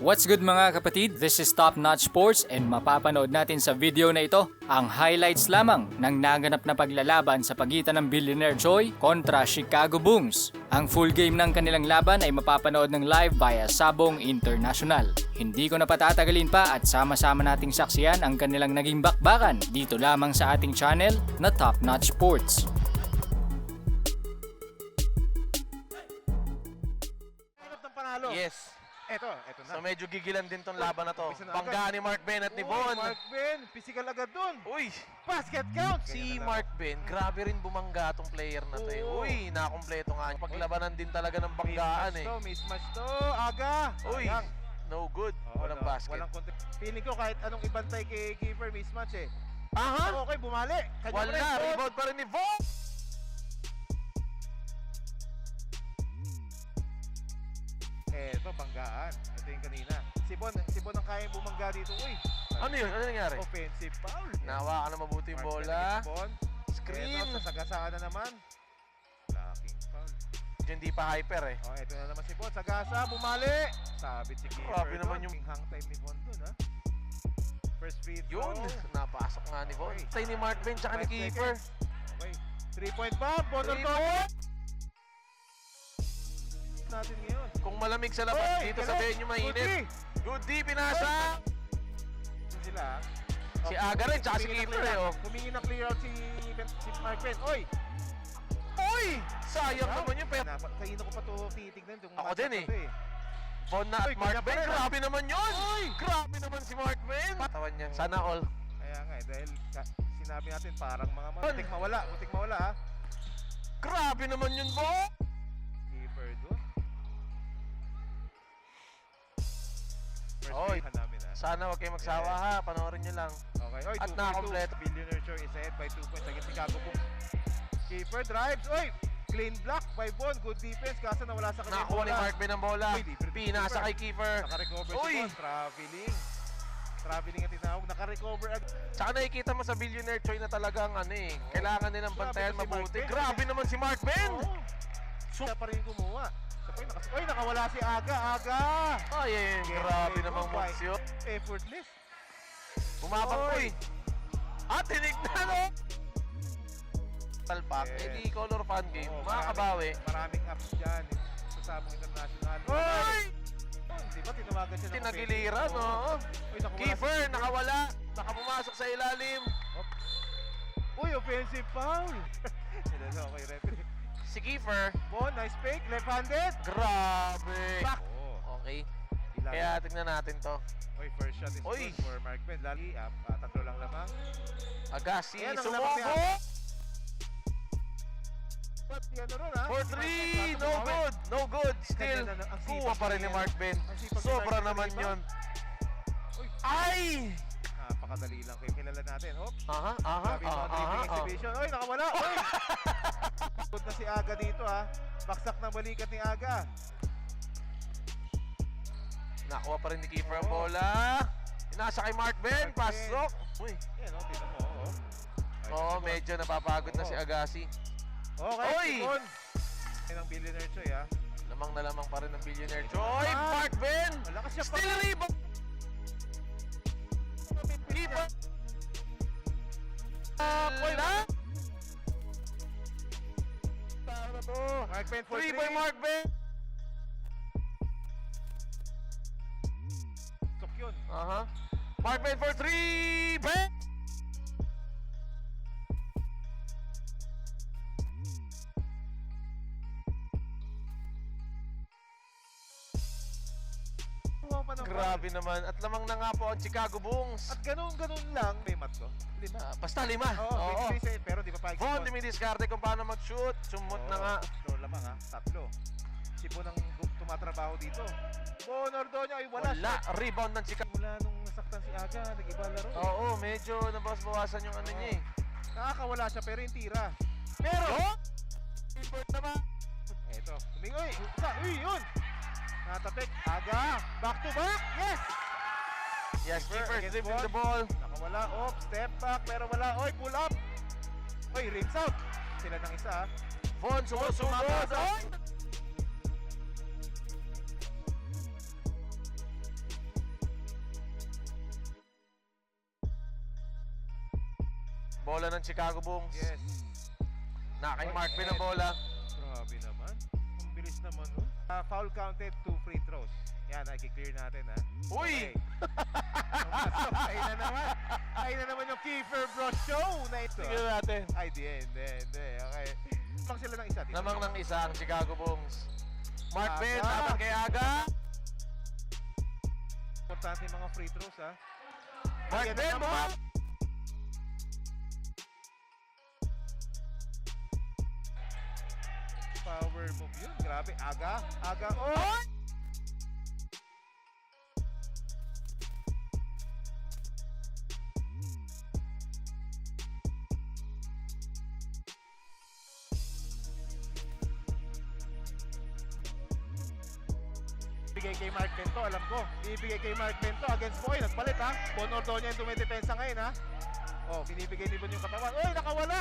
What's good mga kapatid? This is Top Notch Sports and mapapanood natin sa video na ito ang highlights lamang ng naganap na paglalaban sa pagitan ng Billionaire Joy kontra Chicago Bulls. Ang full game ng kanilang laban ay mapapanood ng live via Sabong International. Hindi ko na patatagalin pa at sama-sama nating saksiyan ang kanilang naging bakbakan dito lamang sa ating channel na Top Notch Sports. Yes. Eto na. So medyo gigilan din tong laban na to. Bangga ni Mark Ben at ni Von. Mark Ben, physical agad dun. Uy, Basket count. si Mark Ben, grabe rin bumangga tong player na to eh. Oo. Uy, nakompleto nga. Paglabanan din talaga ng banggaan eh. Mismatch to. Aga. Uy, Sayang. no good. Walang basket. Walang feeling ko kahit anong ibantay kay Kiefer mismatch eh. Aha! Okay, bumali. Wala, rebound pa rin ni Von. Eto, banggaan. Ito yung kanina. Si Bon ang kayang bumangga dito. Uy. Ano yun? Ano nangyari? Offensive foul. Nawa ka na mabuti yung Mark Ben bola. against Bon. Screen. Eto, sasagasaan na naman. Lacking foul. Diyan di pa hyper eh. Oh, ito na naman si Bon. Sagasa, bumali. Sabit si Kiefer. Grabe naman yung hang time ni Bon dun, ha? First free throw. yun. Napasok nga ni Von. Okay. Tay ni Mark Ben tsaka ni 5 Kiefer. seconds. Okay. 3-point bomb. Bon on top. Natin ngayon. Kung malamig sa labas, Oy, dito galing. sabihin nyo mainit. Good D, pinasa. Sila. Si Aga rin, tsaka si Humingi ng Kiefer clear eh, oh. out. Humingi ng clear out si Mark Ben. Oy! Uy! Sayang naman yun. Pero Kanina ko pa to titignan. Ako din eh. eh. Von na at Uy, Mark kanya pa Ben, rin, ah. grabe naman yun! Grabe naman si Mark Ben! Patawan niya. Sana all. Kaya nga eh, dahil sinabi natin parang mga mutik mawala ha. Grabe naman yun, Bo! Kiefer doon. First Oy. pick namin ha. Sana wag kayo magsawa ha, panoorin nyo lang. Okay, oy, At 2-2. nakakompleto. Billionaire Joy is ahead by 2 points against Chicago Bulls. Kiefer drives, oy! Clean block by Bon, good defense, kaso nawala sa kanya. Nakakuha ni Mark Ben ang bola. Uy, libre ni Pinasa Kiefer. kay Kiefer. Naka-recover si Uy! Bon, traveling ang tinawag, naka-recover agad. Tsaka nakikita mo sa Billionaire Choi na talagang ano eh, kailangan nilang bantayan Grabe na si Mark mabuti. Ben. Grabe naman si Mark Ben! Oo. Siya pa rin kumuha. Siya pa rin oy, nakawala si Aga. Ay, grabe namang moves yun. Effortless. Bumabang ko Oy. eh. At tinignan o! Talpak, Yes. edi color fan game, Oo, makakabawi. Maraming apps dyan. Sa Sabong International. Oy! Di ba tinawagan siya ng Tinagiliran, offensive? oo. Uy, nakawala Kiefer, si nakawala. Nakapumasok sa ilalim. Uy, offensive foul. Sinalo kay referee. Si Kiefer, Bon, nice fake. Left-handed. grabe. Back. Oh, Okay, kaya tignan natin to. Uy, first shot is Uy. good for Mark Ben. Lali, tatlo lang lamang. Agassi, Ayan ang sumubo. lamang niya. But yan ron ha. For 3, no good, no good. Still, kuha pa rin ni Mark Ben. Sobra naman yun. Uy, Ay! napakadali lang kayo. Kilala natin. Hop. Aha, Grabe yung mga dribbling exhibition. Uy, nakawala. Uy! Good na si Aga dito ha. Baksak na balikat ni Aga. Nakuha pa rin ni Kiefer ang Oo. bola. Inasa kay Mark Ben, Mark Ben. pasok. Uy, Yan o, tignan mo. oo, medyo napapagod na si Agassi. Okay, Uy! Simon. Yan ang Billionaire Choy ha. Lamang na lamang pa rin ang Billionaire Choi. Mark Ben! Malakas siya pa. Still rebound! Kiefer! Wala! Tama to. Mark Ben for 3 3. by Mark Ben! Tok yun. Aha. Mark Ben for 3! Ben! Kuha pa ng Grabe naman. At lamang na nga po ang Chicago Bulls. At ganun lang. May mat ko. 5. Basta 5. Oo, Oo. pero di pa pa Von, dumidiskarte kung paano mag-shoot. Sumot na nga. Floor lamang ha. 3. Si Bon ang tumatrabaho dito. Bon Ordonio ay wala. Wala. Rebound ng Chicago. Mula nung nasaktan si Aga, nag-iba laro. Oo, medyo nabawas-bawasan yung ano niya eh. Nakakawala siya pero yung tira. Pero! Import naman. Eto, humingoy. Uy, yun! Natapik. Aga. Back to back. Yes! Yes, Kiefer against dribbling Von. the ball. Nakawala. Off. Step back. Pero wala. Oy, pull up. Oy, rinse out. Sila ng isa ha. Von, sumusugod. Sumabasa. Oy! Bola ng Chicago Bulls. Yes. Na kay Mark Ben ang bola. Grabe naman. Ang bilis naman nun. Foul counted, 2 free throws. Yan, i-clear natin ha. Uy! Okay. Ay na naman. Ay na naman yung Kiefer Bros Show na ito. Tingnan natin. Ay, hindi. Okay. Lamang sila ng isa. Tingnan Lamang mo. ng isa ang Chicago Bulls. Mark Aga. Ben, laban kay Aga. Importante yung mga free throws ha. Mark Ayan na Ben, naman. boom! Power move yun. Grabe. Aga. Oh! Ibigay kay Mark Bento, alam ko. Ibigay kay Mark Bento against Boy. Nagpalit ha. Bon Ordoña yung dumidepensa ngayon ha. Oh, binibigay ni Bon yung katawan. Oy, nakawala!